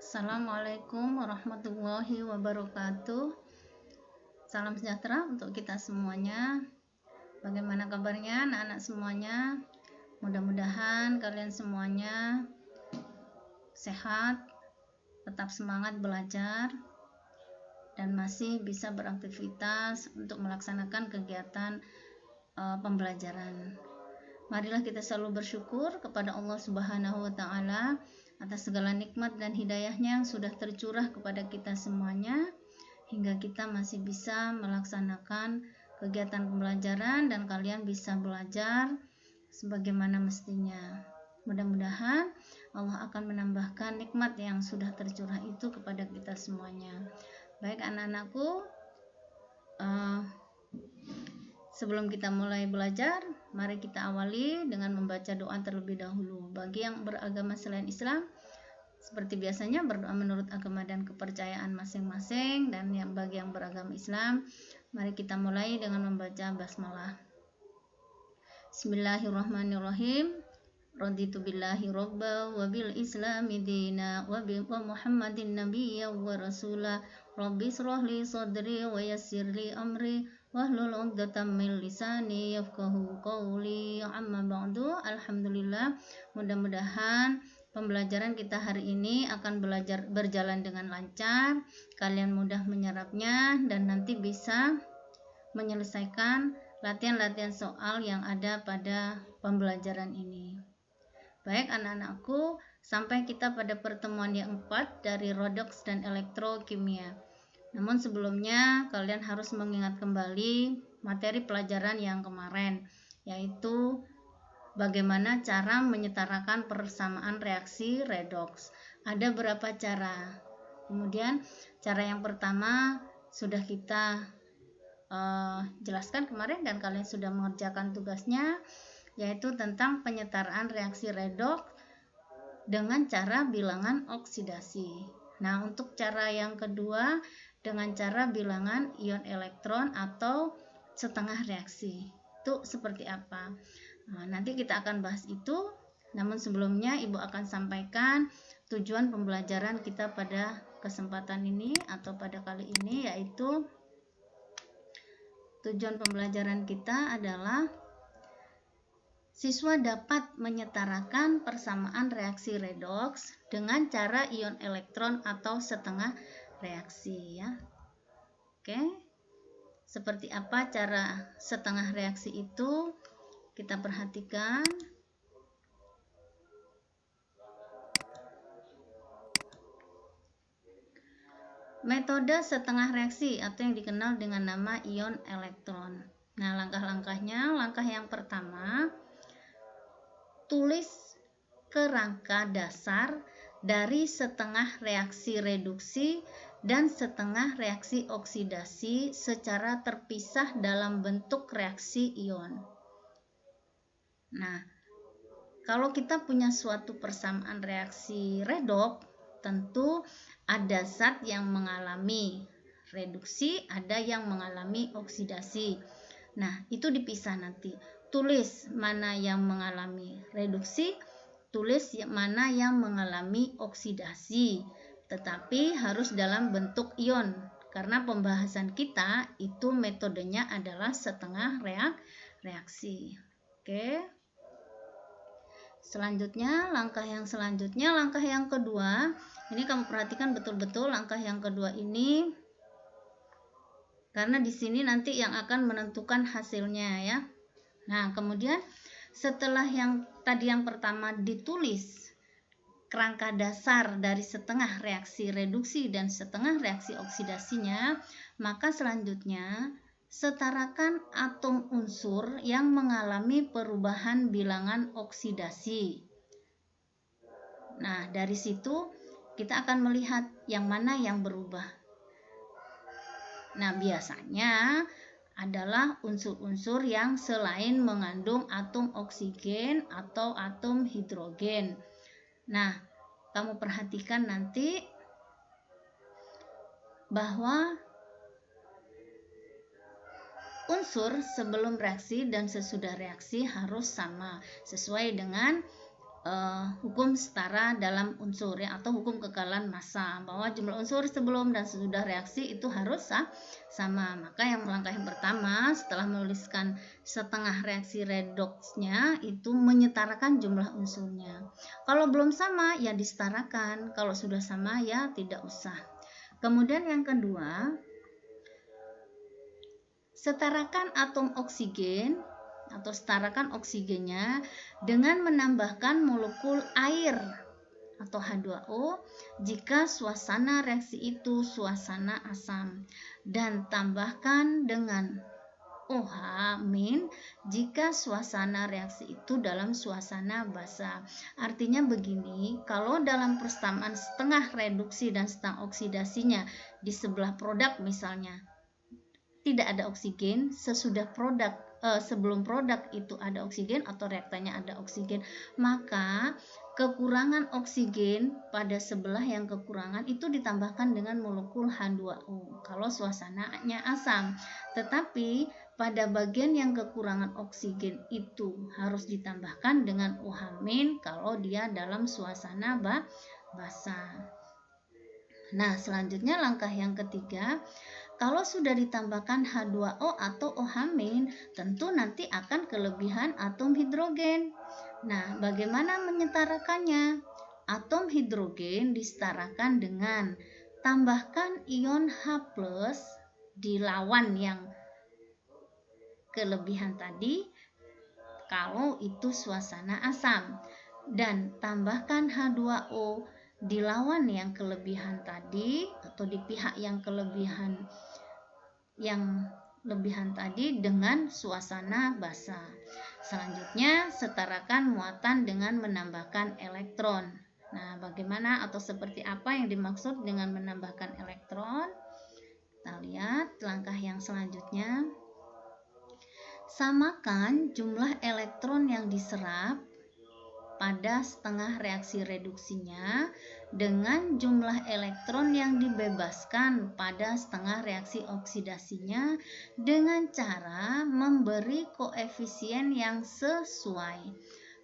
Assalamualaikum warahmatullahi wabarakatuh. Salam sejahtera untuk kita semuanya. Bagaimana kabarnya anak-anak semuanya? Mudah-mudahan kalian semuanya sehat, tetap semangat belajar, dan masih bisa beraktivitas untuk melaksanakan kegiatan pembelajaran. Marilah kita selalu bersyukur kepada Allah Subhanahu wa Ta'ala atas segala nikmat dan hidayahnya yang sudah tercurah kepada kita semuanya, hingga kita masih bisa melaksanakan kegiatan pembelajaran dan kalian bisa belajar sebagaimana mestinya. Mudah-mudahan Allah akan menambahkan nikmat yang sudah tercurah itu kepada kita semuanya. Baik anak-anakku, sebelum kita mulai belajar, mari kita awali dengan membaca doa terlebih dahulu. Bagi yang beragama selain Islam, seperti biasanya berdoa menurut agama dan kepercayaan masing-masing, dan bagi yang beragama Islam, mari kita mulai dengan membaca basmalah. Bismillahirrahmanirrahim. Raditu billahi robba wa bil islami dina wa muhammadin nabiyya wa rasula. Rabbi israh li sadri wa yassir li amri wahlul 'uqdatam min lisani yafqahu qawli. Amma ba'du. Alhamdulillah, mudah-mudahan pembelajaran kita hari ini akan berjalan dengan lancar, kalian mudah menyerapnya, dan nanti bisa menyelesaikan latihan-latihan soal yang ada pada pembelajaran ini. Baik anak-anakku, sampai kita pada pertemuan yang 4 dari redoks dan elektrokimia. Namun sebelumnya kalian harus mengingat kembali materi pelajaran yang kemarin, yaitu bagaimana cara menyetarakan persamaan reaksi redoks. Ada berapa cara? Kemudian cara yang pertama sudah kita jelaskan kemarin dan kalian sudah mengerjakan tugasnya, yaitu tentang penyetaraan reaksi redoks dengan cara bilangan oksidasi. Nah, untuk cara yang kedua dengan cara bilangan ion elektron atau setengah reaksi. Itu seperti apa? Nah, nanti kita akan bahas itu. Namun sebelumnya Ibu akan sampaikan tujuan pembelajaran kita pada kesempatan ini atau pada kali ini, yaitu tujuan pembelajaran kita adalah siswa dapat menyetarakan persamaan reaksi redoks dengan cara ion elektron atau setengah reaksi, ya. Oke. Seperti apa cara setengah reaksi itu? Kita perhatikan. Metode setengah reaksi atau yang dikenal dengan nama ion elektron. Nah, langkah-langkahnya, langkah yang pertama, tulis kerangka dasar dari setengah reaksi reduksi dan setengah reaksi oksidasi secara terpisah dalam bentuk reaksi ion. Nah, kalau kita punya suatu persamaan reaksi redoks, tentu ada zat yang mengalami reduksi, ada yang mengalami oksidasi. Nah, itu dipisah nanti. Tulis mana yang mengalami reduksi, tulis mana yang mengalami oksidasi. Tetapi harus dalam bentuk ion, karena pembahasan kita itu metodenya adalah setengah reaksi. Oke. Selanjutnya, langkah yang kedua, ini kamu perhatikan betul-betul langkah yang kedua ini, karena di sini nanti yang akan menentukan hasilnya, ya. Nah, kemudian setelah yang tadi yang pertama ditulis kerangka dasar dari setengah reaksi reduksi dan setengah reaksi oksidasinya, maka selanjutnya setarakan atom unsur yang mengalami perubahan bilangan oksidasi. Nah, dari situ kita akan melihat yang mana yang berubah. Nah, biasanya adalah unsur-unsur yang selain mengandung atom oksigen atau atom hidrogen. Nah, kamu perhatikan nanti bahwa unsur sebelum reaksi dan sesudah reaksi harus sama, sesuai dengan hukum setara dalam unsur ya, atau hukum kekekalan massa, bahwa jumlah unsur sebelum dan sesudah reaksi itu harus sama. Maka langkah yang pertama setelah menuliskan setengah reaksi redoksnya itu menyetarakan jumlah unsurnya. Kalau belum sama ya disetarakan, kalau sudah sama ya tidak usah. Kemudian yang kedua, setarakan atom oksigen atau setarakan oksigennya dengan menambahkan molekul air atau H2O jika suasana reaksi itu suasana asam, dan tambahkan dengan OH- jika suasana reaksi itu dalam suasana basa. Artinya begini, kalau dalam persamaan setengah reduksi dan setengah oksidasinya di sebelah produk misalnya tidak ada oksigen, sesudah produk sebelum produk itu ada oksigen atau reaktannya ada oksigen, maka kekurangan oksigen pada sebelah yang kekurangan itu ditambahkan dengan molekul H2O kalau suasananya asam. Tetapi pada bagian yang kekurangan oksigen itu harus ditambahkan dengan OH- kalau dia dalam suasana basa. Nah, selanjutnya langkah yang ketiga, kalau sudah ditambahkan H2O atau OH- tentu nanti akan kelebihan atom hidrogen. Nah, bagaimana menyetarakannya? Atom hidrogen disetarakan dengan tambahkan ion H+ di lawan yang kelebihan tadi kalau itu suasana asam, dan tambahkan H2O di lawan yang kelebihan tadi atau di pihak yang kelebihan tadi dengan suasana basa. Selanjutnya setarakan muatan dengan menambahkan elektron. Nah, bagaimana atau seperti apa yang dimaksud dengan menambahkan elektron? Kita lihat langkah yang selanjutnya. Samakan jumlah elektron yang diserap pada setengah reaksi reduksinya dengan jumlah elektron yang dibebaskan pada setengah reaksi oksidasinya dengan cara memberi koefisien yang sesuai.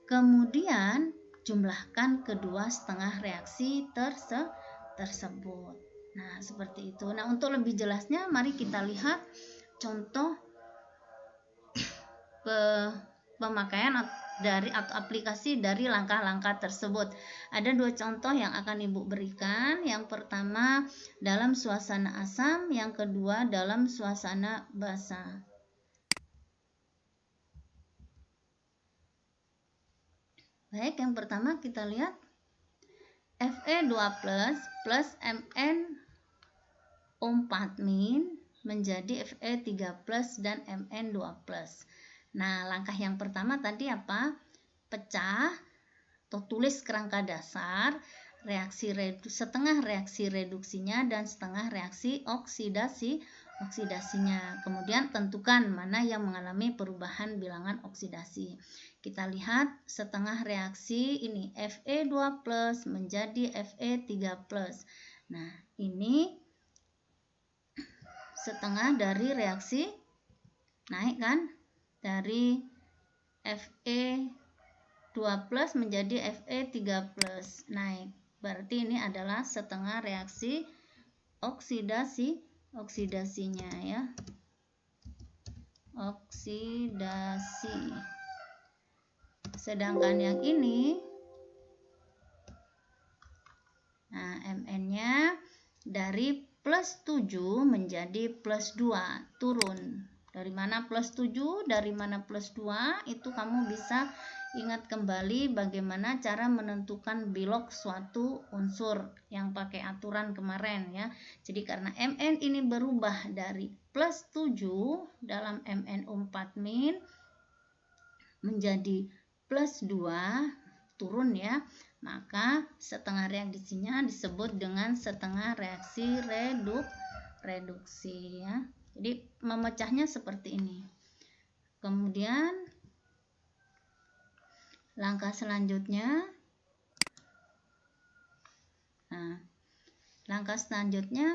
Kemudian jumlahkan kedua setengah reaksi tersebut. Nah, seperti itu. Nah, untuk lebih jelasnya mari kita lihat contoh pemakaian dari atau aplikasi dari langkah-langkah tersebut. Ada dua contoh yang akan Ibu berikan. Yang pertama dalam suasana asam, yang kedua dalam suasana basa. Baik, yang pertama kita lihat Fe2+ plus MnO4- menjadi Fe3+ dan Mn2+. Nah, langkah yang pertama tadi apa? Pecah atau tulis kerangka dasar setengah reaksi reduksinya dan setengah reaksi oksidasinya. Kemudian tentukan mana yang mengalami perubahan bilangan oksidasi. Kita lihat setengah reaksi ini Fe2+ menjadi Fe3+. Nah, ini setengah dari reaksi naik kan? Dari Fe2+ menjadi Fe3+ naik. Berarti ini adalah setengah reaksi oksidasinya ya. Oksidasi. Sedangkan yang ini Mn-nya dari +7 menjadi +2, turun. Dari mana +7, dari mana +2, itu kamu bisa ingat kembali bagaimana cara menentukan bilog suatu unsur yang pakai aturan kemarin ya. Jadi karena Mn ini berubah dari +7 dalam MnO4- menjadi +2, turun ya, maka setengah reaksinya disebut dengan setengah reaksi reduksi ya. Jadi memecahnya seperti ini. Kemudian langkah selanjutnya,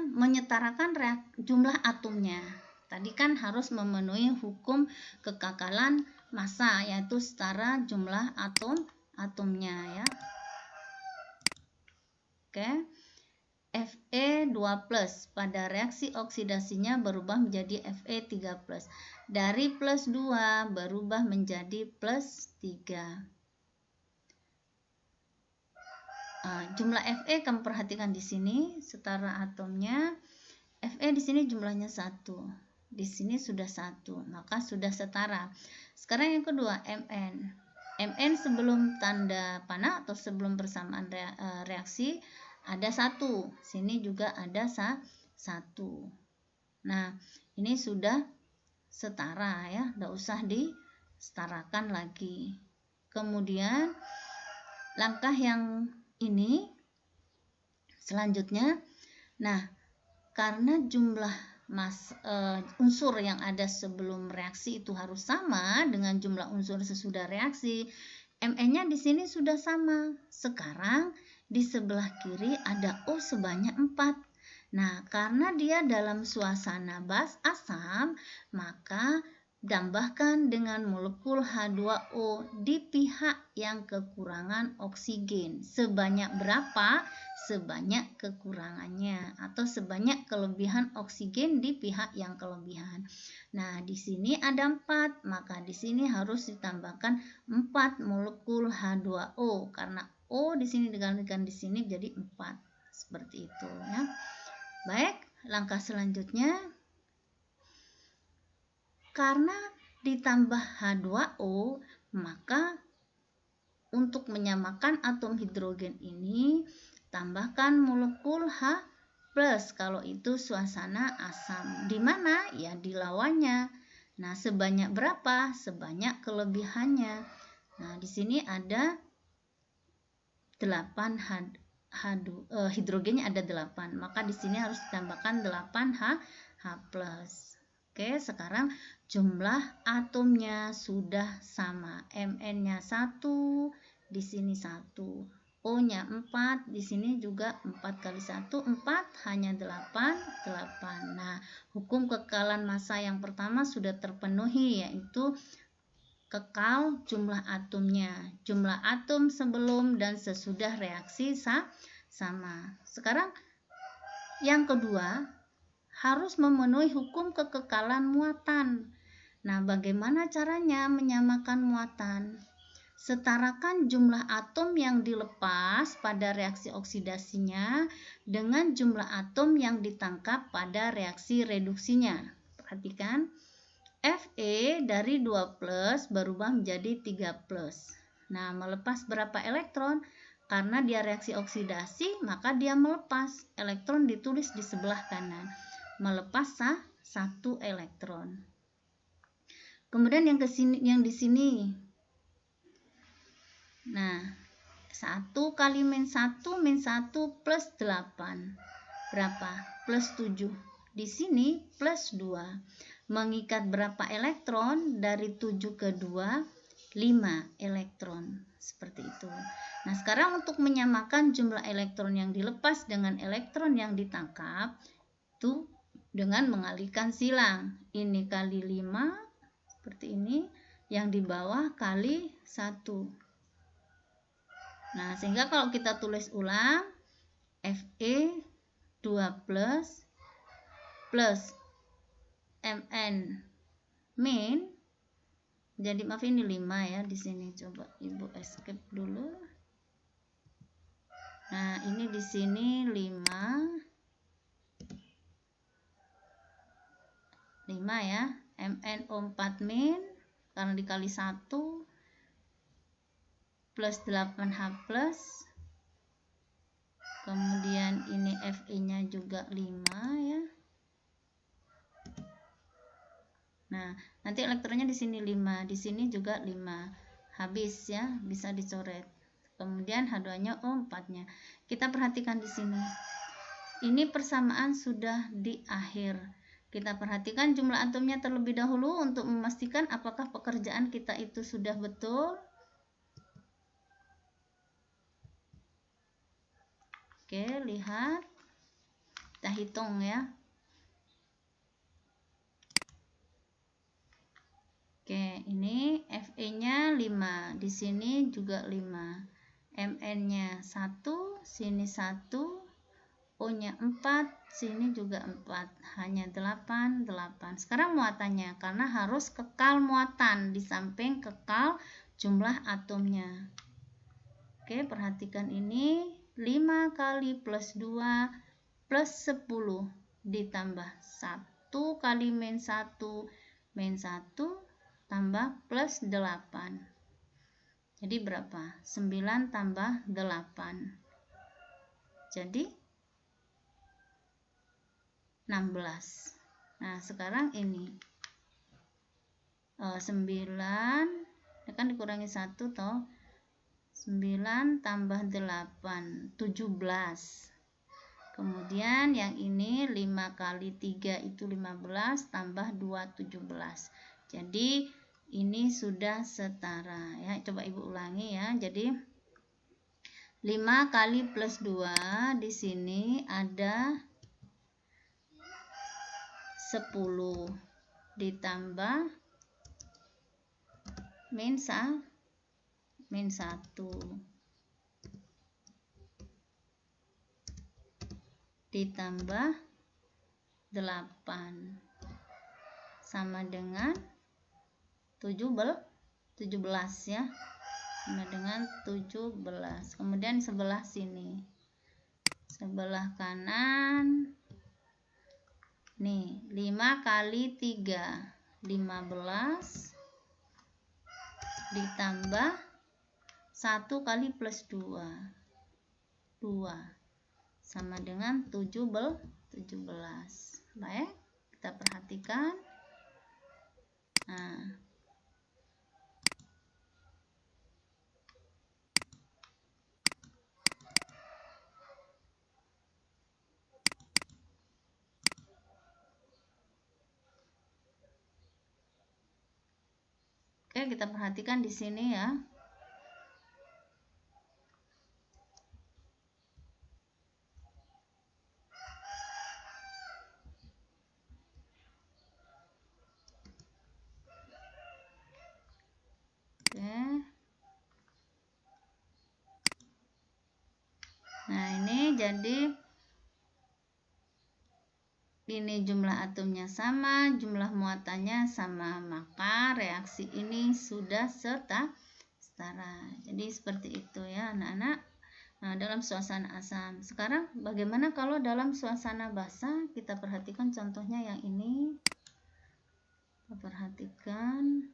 menyetarakan jumlah atomnya. Tadi kan harus memenuhi hukum kekekalan massa, yaitu setara jumlah atomnya ya. Oke. Fe2+, pada reaksi oksidasinya berubah menjadi Fe3+. Dari +2 berubah menjadi +3. Jumlah Fe kamu perhatikan di sini, setara atomnya. Fe di sini jumlahnya 1. Di sini sudah 1, maka sudah setara. Sekarang yang kedua, Mn. Mn sebelum tanda panah atau sebelum persamaan reaksi ada 1, sini juga ada 1. Nah, ini sudah setara ya, tidak usah disetarakan lagi. Kemudian langkah yang ini selanjutnya, nah karena jumlah unsur yang ada sebelum reaksi itu harus sama dengan jumlah unsur sesudah reaksi, Mn-nya di sini sudah sama. Sekarang di sebelah kiri ada O sebanyak 4. Nah, karena dia dalam suasana bas asam, maka tambahkan dengan molekul H2O di pihak yang kekurangan oksigen. Sebanyak berapa? Sebanyak kekurangannya, atau sebanyak kelebihan oksigen di pihak yang kelebihan. Nah, di sini ada 4, maka di sini harus ditambahkan 4 molekul H2O, karena O di sini digantikan di sini jadi 4. Seperti itu ya. Baik, langkah selanjutnya, karena ditambah H2O, maka untuk menyamakan atom hidrogen ini tambahkan molekul H+, kalau itu suasana asam. Di mana? Ya di lawannya. Nah, sebanyak berapa? Sebanyak kelebihannya. Nah, di sini ada 8 hidrogennya ada 8, maka di sini harus ditambahkan 8 H+. Oke, sekarang jumlah atomnya sudah sama. Mn-nya 1, di sini 1. O-nya 4, di sini juga 4 kali 1, 4, hanya 8. Nah, hukum kekekalan massa yang pertama sudah terpenuhi, yaitu kekal jumlah atomnya. Jumlah atom sebelum dan sesudah reaksi sama. Sekarang yang kedua, harus memenuhi hukum kekekalan muatan. Nah, bagaimana caranya menyamakan muatan? Setarakan jumlah atom yang dilepas pada reaksi oksidasinya dengan jumlah atom yang ditangkap pada reaksi reduksinya. Perhatikan, Fe dari 2+ berubah menjadi 3+. Nah, melepas berapa elektron? Karena dia reaksi oksidasi, maka dia melepas. Elektron ditulis di sebelah kanan. Melepas 1 elektron. Kemudian yang di sini. Nah, 1 kali -1 plus 8. Berapa? Plus 7. Di sini plus 2. Mengikat berapa elektron? Dari 7 ke 2, 5 elektron. Seperti itu. Nah, sekarang untuk menyamakan jumlah elektron yang dilepas dengan elektron yang ditangkap, itu dengan mengalihkan silang. Ini kali 5, seperti ini. Yang di bawah kali 1. Nah, sehingga kalau kita tulis ulang, Fe2+ plus Mn min, jadi maaf ini 5 ya di sini, coba Ibu escape dulu. Nah, ini di sini 5 ya, MnO4 min karena dikali 1 plus 8H+, kemudian ini Fe-nya juga 5 ya. Nah, nanti elektronnya di sini 5, di sini juga 5. Habis ya, bisa dicoret. Kemudian H2-nya O4-nya. Kita perhatikan di sini. Ini persamaan sudah di akhir. Kita perhatikan jumlah atomnya terlebih dahulu untuk memastikan apakah pekerjaan kita itu sudah betul. Oke, lihat. Kita hitung ya. Oke, ini Fe-nya 5, di sini juga 5. Mn-nya 1, sini 1, O-nya 4, sini juga 4. Hanya 8, 8. Sekarang muatannya, karena harus kekal muatan di samping kekal jumlah atomnya. Oke, perhatikan ini 5 kali plus 2 plus 10 ditambah 1 kali min 1 tambah plus 8. Jadi berapa? 9 tambah 8. Jadi 16. Nah, sekarang ini 9 ya kan dikurangi 1 toh. 9 tambah 8, 17. Kemudian yang ini 5 kali 3 itu 15 tambah 2, 17. Jadi ini sudah setara ya. Coba Ibu ulangi ya. Jadi 5 kali plus 2 di sini ada 10 ditambah min 1 ditambah 8 sama dengan 17 ya, sama dengan 17. Kemudian sebelah sini, sebelah kanan nih 5 kali 3 15 ditambah 1 kali plus 2 sama dengan 17. Baik, kita perhatikan. Nah, oke, kita perhatikan di sini ya. Oke. Nah, ini jadi ini jumlah atomnya sama, jumlah muatannya sama, maka reaksi ini sudah setara. Jadi seperti itu ya anak-anak. Nah, dalam suasana asam. Sekarang bagaimana kalau dalam suasana basa? Kita perhatikan contohnya yang ini. Kita perhatikan.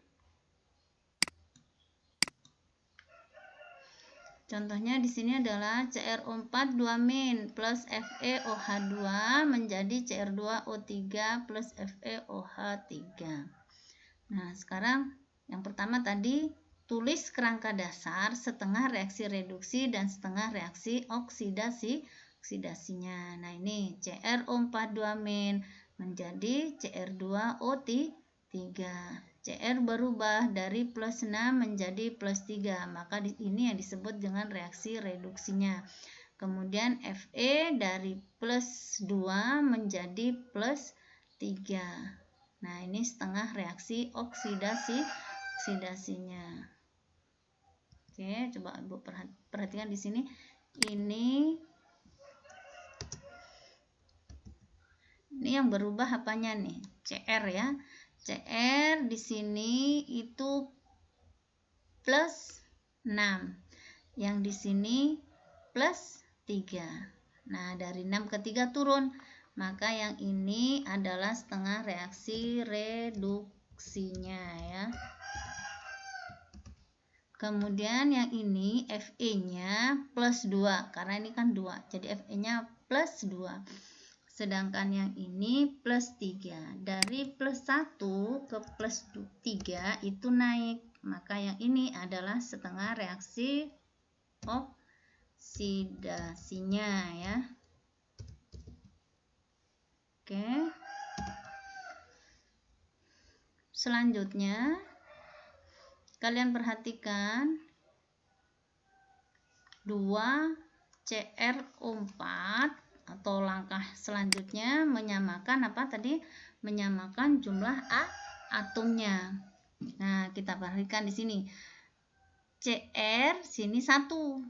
Contohnya di sini adalah CrO4 2- plus FeOH2 menjadi Cr2O3 plus FeOH3. Nah, sekarang yang pertama tadi tulis kerangka dasar setengah reaksi reduksi dan setengah reaksi oksidasinya. Nah, ini CrO4 2- menjadi Cr2O3. Cr berubah dari plus 6 menjadi plus 3, maka ini yang disebut dengan reaksi reduksinya. Kemudian Fe dari plus 2 menjadi plus 3. Nah, ini setengah reaksi oksidasinya. Oke, coba Ibu perhatikan di sini. Ini yang berubah apanya nih? Cr ya. Cr di sini itu plus 6, yang di sini plus 3. Nah, dari 6 ke 3 turun, maka yang ini adalah setengah reaksi reduksinya ya. Kemudian yang ini Fe-nya plus 2, karena ini kan 2, jadi Fe-nya plus 2. Sedangkan yang ini plus 3. Dari plus 1 ke plus 3 itu naik. Maka yang ini adalah setengah reaksi oksidasinya ya. Oke. Selanjutnya kalian perhatikan 2CrO4 atau langkah selanjutnya menyamakan apa tadi? Menyamakan jumlah atomnya. Nah, kita perhatikan di sini. CR sini 1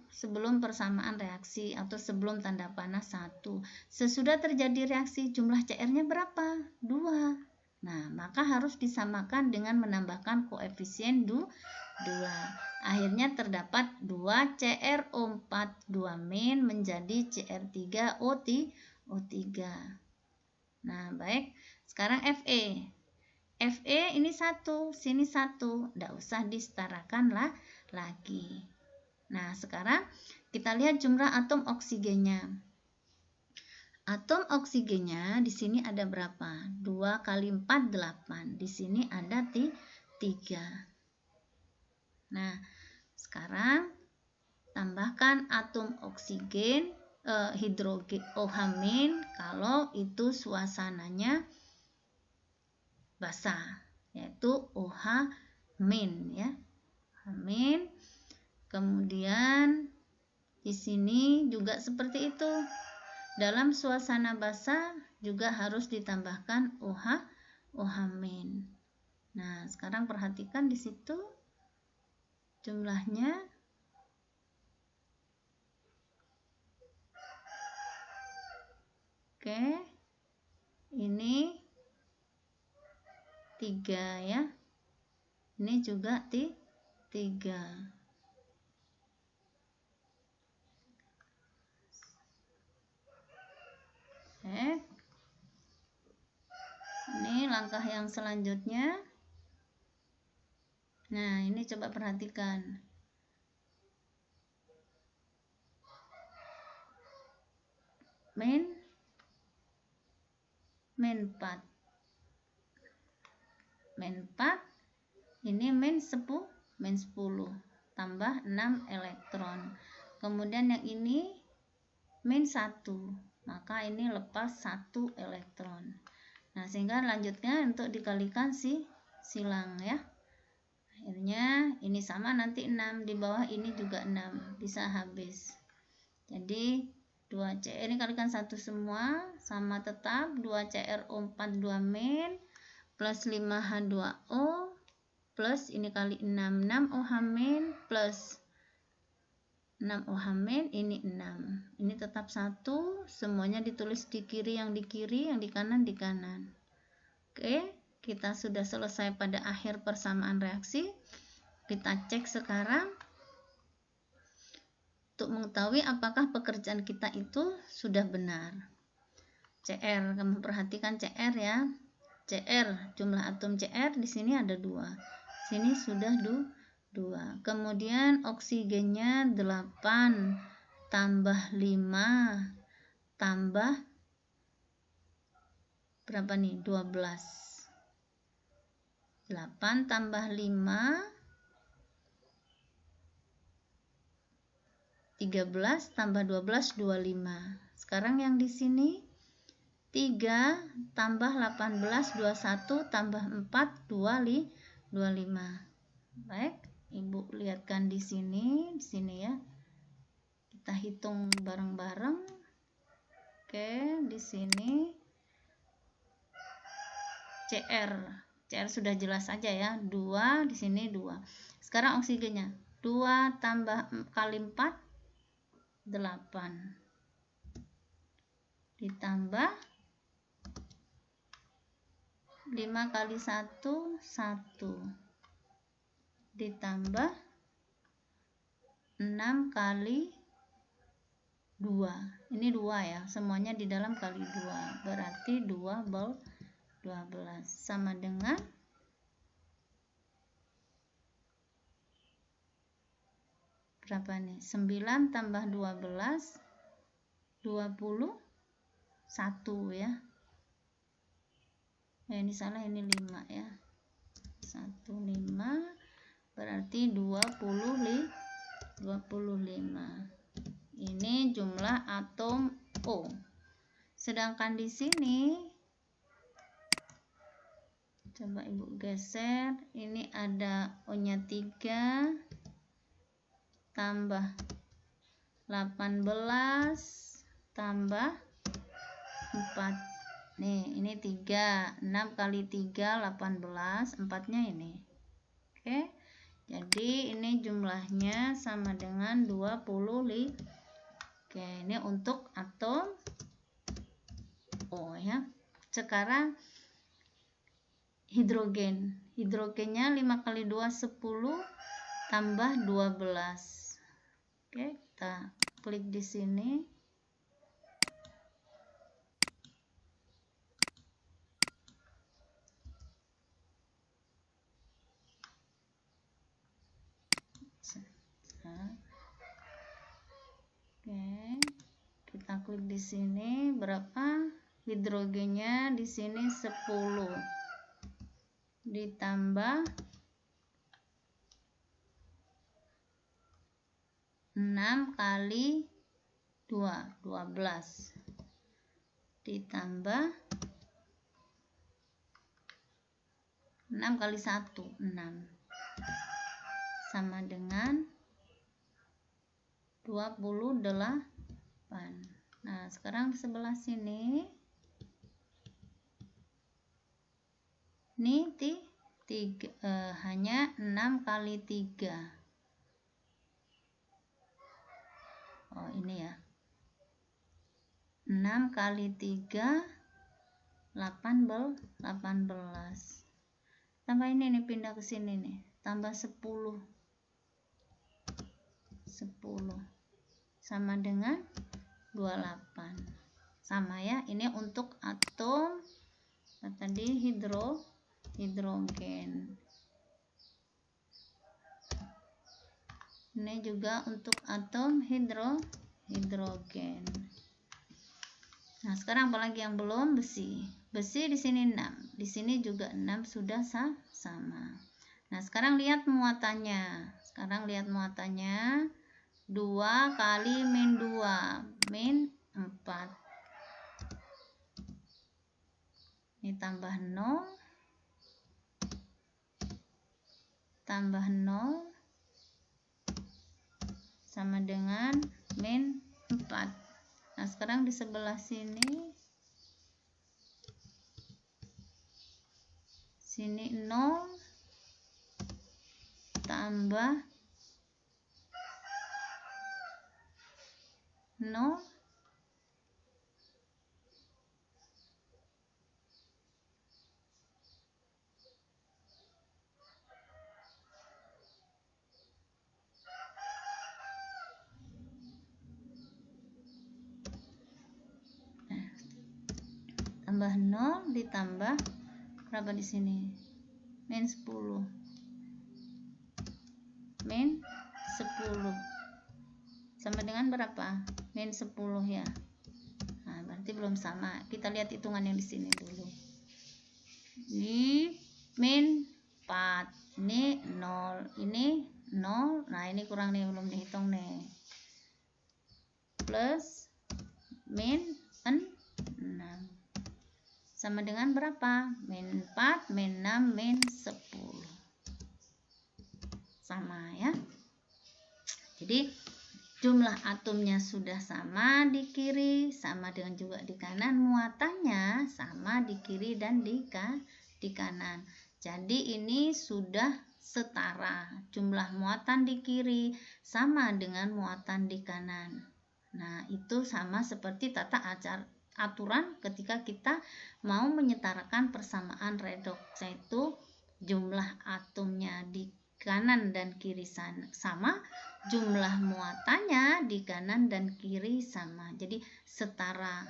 sebelum persamaan reaksi atau sebelum tanda panah 1. Sesudah terjadi reaksi jumlah CR-nya berapa? 2. Nah, maka harus disamakan dengan menambahkan koefisien 2. Akhirnya terdapat 2 CrO4 2- menjadi CR3O3. Nah, baik. Sekarang Fe. Fe ini 1, sini 1. Tidak usah disetarakan lagi. Nah, sekarang kita lihat jumlah atom oksigennya. Atom oksigennya di sini ada berapa? 2 kali 4, 8. Di sini ada 3. Nah, sekarang tambahkan atom oksigen hidrogen OH- kalau itu suasananya basah, yaitu OH- ya. Amin. Kemudian di sini juga seperti itu. Dalam suasana basah juga harus ditambahkan OH-. Nah, sekarang perhatikan di situ jumlahnya. Oke. Ini 3 ya. Ini juga 3. Ini langkah yang selanjutnya. Nah, ini coba perhatikan. Men 4. Ini men 10 tambah 6 elektron. Kemudian yang ini min 1, maka ini lepas 1 elektron. Nah, sehingga lanjutnya untuk dikalikan silang ya. Akhirnya ini sama nanti 6, di bawah ini juga 6, bisa habis. Jadi 2CR ini kalikan 1 semua, sama tetap 2CrO4 2- plus 5H2O plus ini kali 6, 6OH- plus 6OH- ini 6. Ini tetap 1, semuanya ditulis di kiri, yang di kiri, yang di kanan di kanan. Oke, kita sudah selesai pada akhir persamaan reaksi. Kita cek sekarang untuk mengetahui apakah pekerjaan kita itu sudah benar. CR, kamu perhatikan CR ya. CR, jumlah atom CR di sini ada 2. Sini sudah 2. Kemudian oksigennya 8 tambah 5 tambah berapa nih? 12. 8 tambah 5 13 tambah 12 25. Sekarang yang di sini 3 tambah 18 21 tambah 4 25. Baik, Ibu lihatkan di sini ya. Kita hitung bareng-bareng. Oke, di sini CR sudah jelas saja ya. 2 di sini 2. Sekarang oksigennya 2 tambah kali 4 8 ditambah 5 kali 1 1 ditambah 6 kali 2. Ini 2 ya, semuanya di dalam kali 2. Berarti 12 sama dengan berapa nih? 9 tambah 12 21 ya. Ini salah, ini 5 ya. 1 5 berarti 25. Ini jumlah atom O. Sedangkan di sini coba Ibu geser, ini ada O-nya 3 tambah 18 tambah 4. Nih, ini 3. 6 kali 3 18, 4-nya ini. Oke. Jadi ini jumlahnya sama dengan 25. Oke, ini untuk atom O ya. Sekarang hidrogen. Hidrogennya 5 kali 2 10 tambah 12. Oke, kita klik di sini. Oke, kita klik di sini berapa? Hidrogennya di sini 10 ditambah 6 kali 2 12 ditambah 6 kali 1 6 sama dengan 28. Nah, sekarang di sebelah sini ini hanya 6 kali 3. Oh, ini ya. 6 kali 3 18. Tambah ini nih, pindah ke sini nih. Tambah 10 sama dengan 28. Sama ya, ini untuk atom tadi hidrogen. Ini juga untuk atom hidrogen. Nah, sekarang apalagi yang belum? Besi. Besi di sini 6. Di sini juga 6 sudah sama. Nah, sekarang lihat muatannya. 2 kali min 2 min 4. Ini tambah 0 sama dengan min 4. Nah, sekarang di sebelah sini 0 tambah 0 tambah 0 ditambah berapa di sini? Min 10. Sama dengan berapa? Min 10 ya. Nah, berarti belum sama. Kita lihat hitungan yang di sini dulu. Ini min 4. Ini 0. Ini 0. Nah, ini kurang nih, belum dihitung nih. Plus min 6. Sama dengan berapa? Min 4, min 6, min 10. Sama ya. Jadi jumlah atomnya sudah sama di kiri, sama dengan juga di kanan. Muatannya sama di kiri dan di kanan. Jadi ini sudah setara. Jumlah muatan di kiri sama dengan muatan di kanan. Nah, itu sama seperti tata aturan ketika kita mau menyetarakan persamaan redoks, yaitu jumlah atomnya di kanan dan kiri sama, jumlah muatannya di kanan dan kiri sama. Jadi setara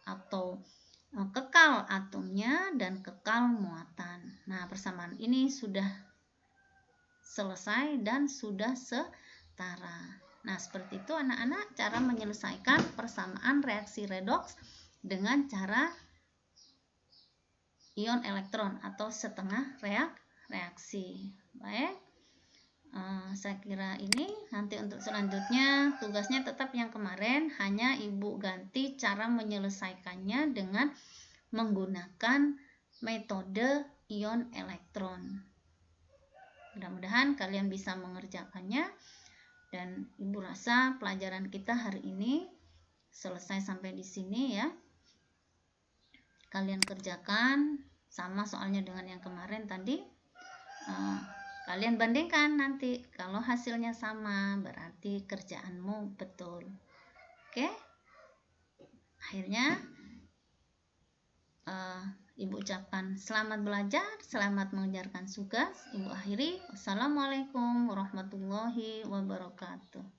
atau kekal atomnya dan kekal muatan. Nah, persamaan ini sudah selesai dan sudah setara. Nah, seperti itu anak-anak cara menyelesaikan persamaan reaksi redoks dengan cara ion elektron atau setengah reaksi. Baik, saya kira ini. Nanti untuk selanjutnya tugasnya tetap yang kemarin, hanya ibu ganti cara menyelesaikannya dengan menggunakan metode ion elektron. Mudah-mudahan kalian bisa mengerjakannya, dan ibu rasa pelajaran kita hari ini selesai sampai di sini ya. Kalian kerjakan sama soalnya dengan yang kemarin tadi. Kalian bandingkan nanti, kalau hasilnya sama berarti kerjaanmu betul. Oke? Akhirnya Ibu ucapkan selamat belajar, selamat mengerjakan tugas. Ibu akhiri, wassalamualaikum warahmatullahi wabarakatuh.